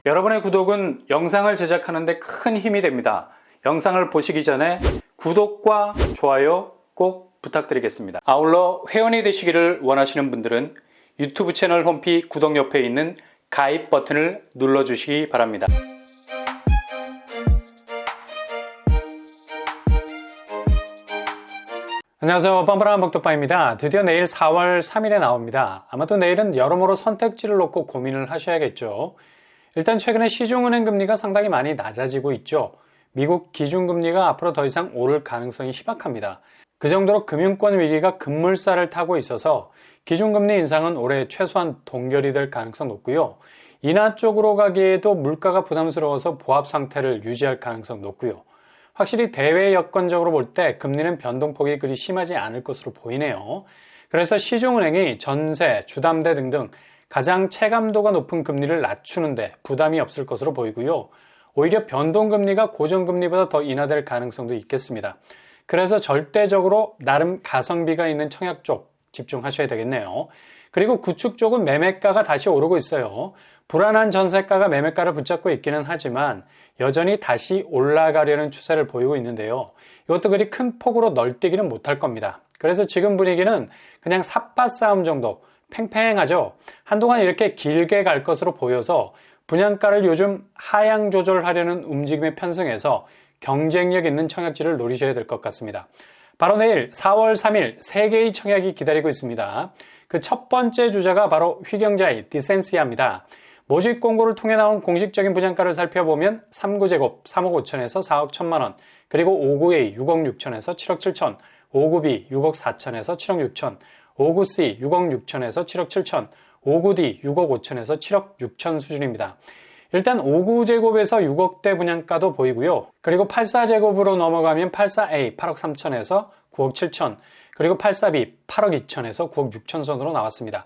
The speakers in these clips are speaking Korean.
여러분의 구독은 영상을 제작하는 데 큰 힘이 됩니다. 영상을 보시기 전에 구독과 좋아요 꼭 부탁드리겠습니다. 아울러 회원이 되시기를 원하시는 분들은 유튜브 채널 홈피 구독 옆에 있는 가입 버튼을 눌러주시기 바랍니다. 안녕하세요. 뻔뻔한 복덕방입니다. 드디어 내일 4월 3일에 나옵니다. 아마도 내일은 여러모로 선택지를 놓고 고민을 하셔야겠죠. 일단 최근에 시중은행 금리가 상당히 많이 낮아지고 있죠. 미국 기준금리가 앞으로 더 이상 오를 가능성이 희박합니다. 그 정도로 금융권 위기가 급물살을 타고 있어서 기준금리 인상은 올해 최소한 동결이 될 가능성 높고요. 인하 쪽으로 가기에도 물가가 부담스러워서 보합 상태를 유지할 가능성 높고요. 확실히 대외 여건적으로 볼 때 금리는 변동폭이 그리 심하지 않을 것으로 보이네요. 그래서 시중은행이 전세, 주담대 등등 가장 체감도가 높은 금리를 낮추는데 부담이 없을 것으로 보이고요. 오히려 변동금리가 고정금리보다 더 인하될 가능성도 있겠습니다. 그래서 절대적으로 나름 가성비가 있는 청약 쪽 집중하셔야 되겠네요. 그리고 구축 쪽은 매매가가 다시 오르고 있어요. 불안한 전세가가 매매가를 붙잡고 있기는 하지만 여전히 다시 올라가려는 추세를 보이고 있는데요. 이것도 그리 큰 폭으로 널뛰기는 못할 겁니다. 그래서 지금 분위기는 그냥 삿바 싸움 정도 팽팽하죠. 한동안 이렇게 길게 갈 것으로 보여서 분양가를 요즘 하향 조절하려는 움직임에 편승해서 경쟁력 있는 청약지를 노리셔야 될 것 같습니다. 바로 내일 4월 3일 3개의 청약이 기다리고 있습니다. 그 첫 번째 주자가 바로 휘경자의 디센시아입니다. 모집 공고를 통해 나온 공식적인 분양가를 살펴보면 3구제곱 3억 5천에서 4억 1천만 원, 그리고 5구 A 6억 6천에서 7억 7천, 5구 B 6억 4천에서 7억 6천, 5구 C 6억 6천에서 7억 7천, 5구 D 6억 5천에서 7억 6천 수준입니다. 일단 5구제곱에서 6억대 분양가도 보이고요. 그리고 84제곱으로 넘어가면 84A 8억 3천에서 9억 7천, 그리고 84B 8억 2천에서 9억 6천 선으로 나왔습니다.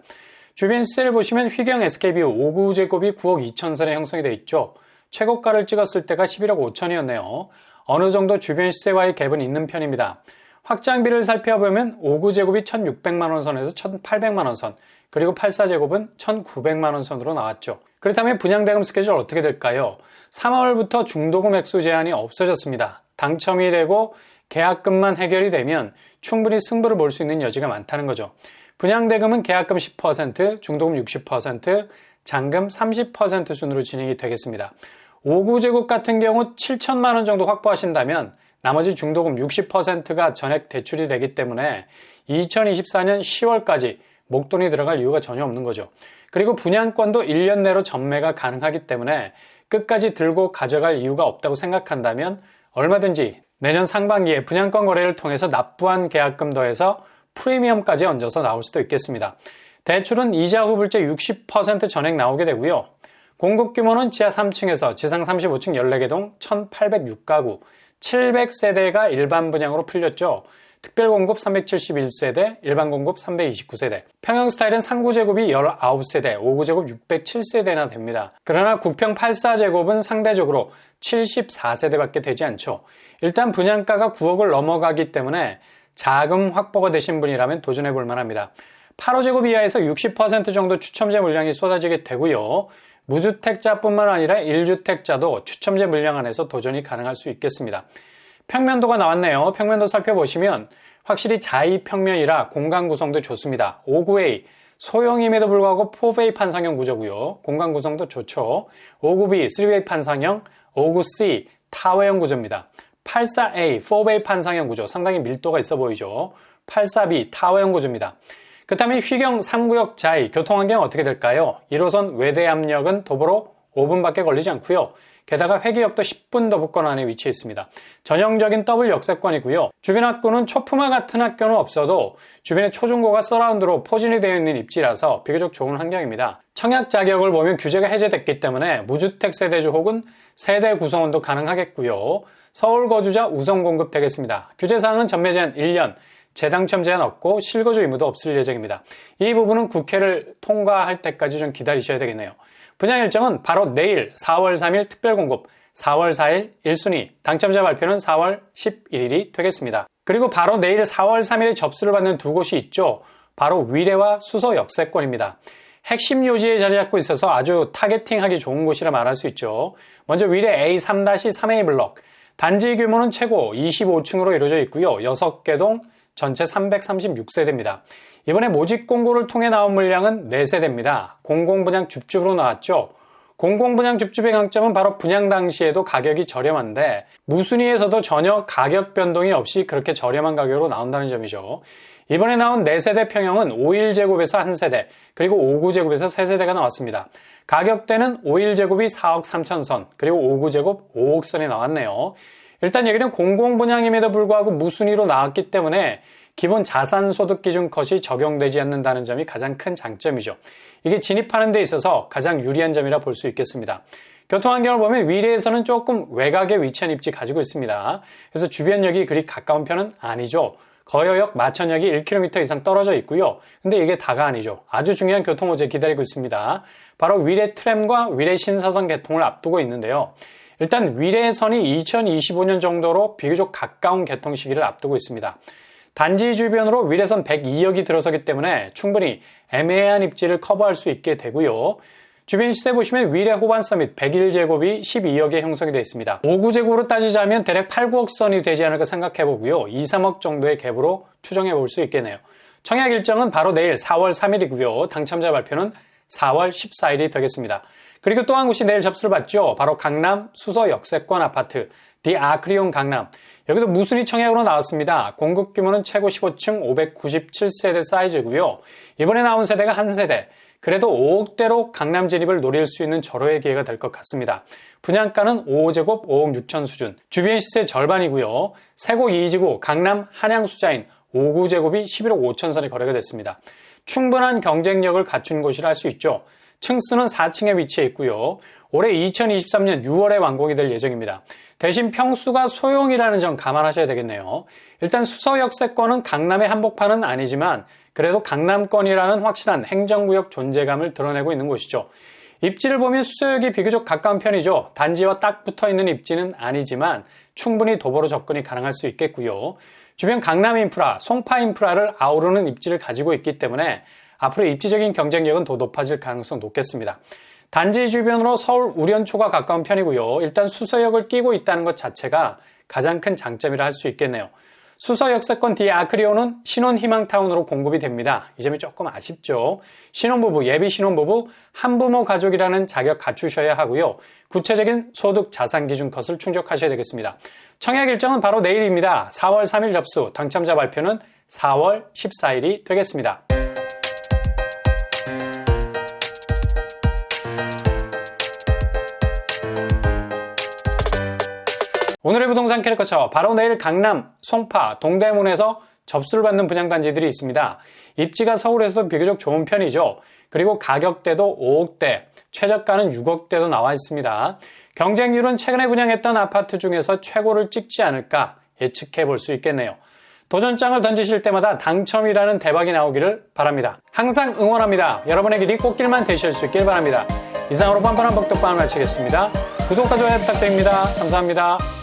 주변 시세를 보시면 휘경 SKBU 5구제곱이 9억 2천 선에 형성이 되어 있죠. 최고가를 찍었을 때가 11억 5천이었네요. 어느 정도 주변 시세와의 갭은 있는 편입니다. 확장비를 살펴보면 5구제곱이 1,600만원 선에서 1,800만원 선, 그리고 84제곱은 1,900만원 선으로 나왔죠. 그렇다면 분양대금 스케줄 어떻게 될까요? 3월부터 중도금 액수 제한이 없어졌습니다. 당첨이 되고 계약금만 해결이 되면 충분히 승부를 볼 수 있는 여지가 많다는 거죠. 분양대금은 계약금 10%, 중도금 60%, 잔금 30% 순으로 진행이 되겠습니다. 5구제곱 같은 경우 7천만원 정도 확보하신다면 나머지 중도금 60%가 전액 대출이 되기 때문에 2024년 10월까지 목돈이 들어갈 이유가 전혀 없는 거죠. 그리고 분양권도 1년 내로 전매가 가능하기 때문에 끝까지 들고 가져갈 이유가 없다고 생각한다면 얼마든지 내년 상반기에 분양권 거래를 통해서 납부한 계약금 더해서 프리미엄까지 얹어서 나올 수도 있겠습니다. 대출은 이자 후불제 60% 전액 나오게 되고요. 공급 규모는 지하 3층에서 지상 35층 14개 동 1,806가구, 700세대가 일반 분양으로 풀렸죠. 특별 공급 371세대, 일반 공급 329세대. 평형 스타일은 3구제곱이 19세대, 5구제곱 607세대나 됩니다. 그러나 국평 84제곱은 상대적으로 74세대밖에 되지 않죠. 일단 분양가가 9억을 넘어가기 때문에 자금 확보가 되신 분이라면 도전해 볼 만합니다. 8호제곱 이하에서 60% 정도 추첨제 물량이 쏟아지게 되고요. 무주택자뿐만 아니라 1주택자도 추첨제 물량 안에서 도전이 가능할 수 있겠습니다. 평면도가 나왔네요. 평면도 살펴보시면 확실히 자이 평면이라 공간 구성도 좋습니다. 5구A 소형임에도 불구하고 4웨이 판상형 구조고요. 공간 구성도 좋죠. 5구B 3웨이 판상형, 5구C 타워형 구조입니다. 84A 4웨이 판상형 구조 상당히 밀도가 있어 보이죠. 84B 타워형 구조입니다. 그렇다면 휘경 3구역 자이 교통환경 어떻게 될까요? 1호선 외대암역은 도보로 5분밖에 걸리지 않고요. 게다가 회기역도 10분 도보권 안에 위치해 있습니다. 전형적인 더블 역세권이고요. 주변 학교는 초품화 같은 학교는 없어도 주변에 초중고가 서라운드로 포진이 되어 있는 입지라서 비교적 좋은 환경입니다. 청약 자격을 보면 규제가 해제됐기 때문에 무주택 세대주 혹은 세대 구성원도 가능하겠고요. 서울 거주자 우선 공급되겠습니다. 규제사항은 전매 제한 1년, 재당첨 제한 없고 실거주 의무도 없을 예정입니다. 이 부분은 국회를 통과할 때까지 좀 기다리셔야 되겠네요. 분양 일정은 바로 내일 4월 3일 특별공급, 4월 4일 1순위, 당첨자 발표는 4월 11일이 되겠습니다. 그리고 바로 내일 4월 3일에 접수를 받는 두 곳이 있죠. 바로 위례와 수서 역세권입니다. 핵심 요지에 자리 잡고 있어서 아주 타겟팅하기 좋은 곳이라 말할 수 있죠. 먼저 위례 A3-3A 블럭. 단지 규모는 최고 25층으로 이루어져 있고요. 6개 동 전체 336세대입니다. 이번에 모집 공고를 통해 나온 물량은 4세대입니다. 공공분양 줍줍으로 나왔죠. 공공분양 줍줍의 강점은 바로 분양 당시에도 가격이 저렴한데 무순위에서도 전혀 가격 변동이 없이 그렇게 저렴한 가격으로 나온다는 점이죠. 이번에 나온 4세대 평형은 51제곱에서 1세대, 그리고 59제곱에서 3세대가 나왔습니다. 가격대는 51제곱이 4억 3천선, 그리고 59제곱 5억 선이 나왔네요. 일단 여기는 공공분양임에도 불구하고 무순위로 나왔기 때문에 기본 자산소득 기준 컷이 적용되지 않는다는 점이 가장 큰 장점이죠. 이게 진입하는 데 있어서 가장 유리한 점이라 볼 수 있겠습니다. 교통환경을 보면 위례에서는 조금 외곽에 위치한 입지 가지고 있습니다. 그래서 주변역이 그리 가까운 편은 아니죠. 거여역, 마천역이 1km 이상 떨어져 있고요. 근데 이게 다가 아니죠. 아주 중요한 교통호재 기다리고 있습니다. 바로 위례 트램과 위례 신사선 개통을 앞두고 있는데요. 일단 위례선이 2025년 정도로 비교적 가까운 개통 시기를 앞두고 있습니다. 단지 주변으로 위례선 102역이 들어서기 때문에 충분히 애매한 입지를 커버할 수 있게 되고요. 주변 시세 보시면 위례 호반 서밋 101제곱이 12억에 형성이 되어 있습니다. 59제곱으로 따지자면 대략 8, 9억 선이 되지 않을까 생각해보고요. 2, 3억 정도의 갭으로 추정해볼 수 있겠네요. 청약 일정은 바로 내일 4월 3일이고요. 당첨자 발표는 4월 14일이 되겠습니다. 그리고 또 한 곳이 내일 접수를 받죠. 바로 강남 수서 역세권 아파트 디 아크리온 강남. 여기도 무순위 청약으로 나왔습니다. 공급 규모는 최고 15층 597세대 사이즈고요. 이번에 나온 세대가 한 세대. 그래도 5억대로 강남 진입을 노릴 수 있는 절호의 기회가 될 것 같습니다. 분양가는 5제곱 5억 6천 수준, 주변 시세 절반이고요. 세곡 2지구 강남 한양수자인 59제곱이 11억 5천 선에 거래가 됐습니다. 충분한 경쟁력을 갖춘 곳이라 할 수 있죠. 층수는 4층에 위치해 있고요. 올해 2023년 6월에 완공이 될 예정입니다. 대신 평수가 소형이라는 점 감안하셔야 되겠네요. 일단 수서역세권은 강남의 한복판은 아니지만 그래도 강남권이라는 확실한 행정구역 존재감을 드러내고 있는 곳이죠. 입지를 보면 수서역이 비교적 가까운 편이죠. 단지와 딱 붙어있는 입지는 아니지만 충분히 도보로 접근이 가능할 수 있겠고요. 주변 강남 인프라, 송파 인프라를 아우르는 입지를 가지고 있기 때문에 앞으로 입지적인 경쟁력은 더 높아질 가능성 높겠습니다. 단지 주변으로 서울 우련초가 가까운 편이고요. 일단 수서역을 끼고 있다는 것 자체가 가장 큰 장점이라 할 수 있겠네요. 수서역세권 디 아크리온은 신혼희망타운으로 공급이 됩니다. 이 점이 조금 아쉽죠. 신혼부부, 예비 신혼부부, 한부모 가족이라는 자격 갖추셔야 하고요. 구체적인 소득 자산 기준 컷을 충족하셔야 되겠습니다. 청약 일정은 바로 내일입니다. 4월 3일 접수, 당첨자 발표는 4월 14일이 되겠습니다. 오늘의 부동산 캐릭터처 바로 내일 강남, 송파, 동대문에서 접수를 받는 분양단지들이 있습니다. 입지가 서울에서도 비교적 좋은 편이죠. 그리고 가격대도 5억대, 최저가는 6억대도 나와 있습니다. 경쟁률은 최근에 분양했던 아파트 중에서 최고를 찍지 않을까 예측해 볼 수 있겠네요. 도전장을 던지실 때마다 당첨이라는 대박이 나오기를 바랍니다. 항상 응원합니다. 여러분의 길이 꽃길만 되실 수 있길 바랍니다. 이상으로 뻔뻔한 복덕방을 마치겠습니다. 구독과 좋아요 부탁드립니다. 감사합니다.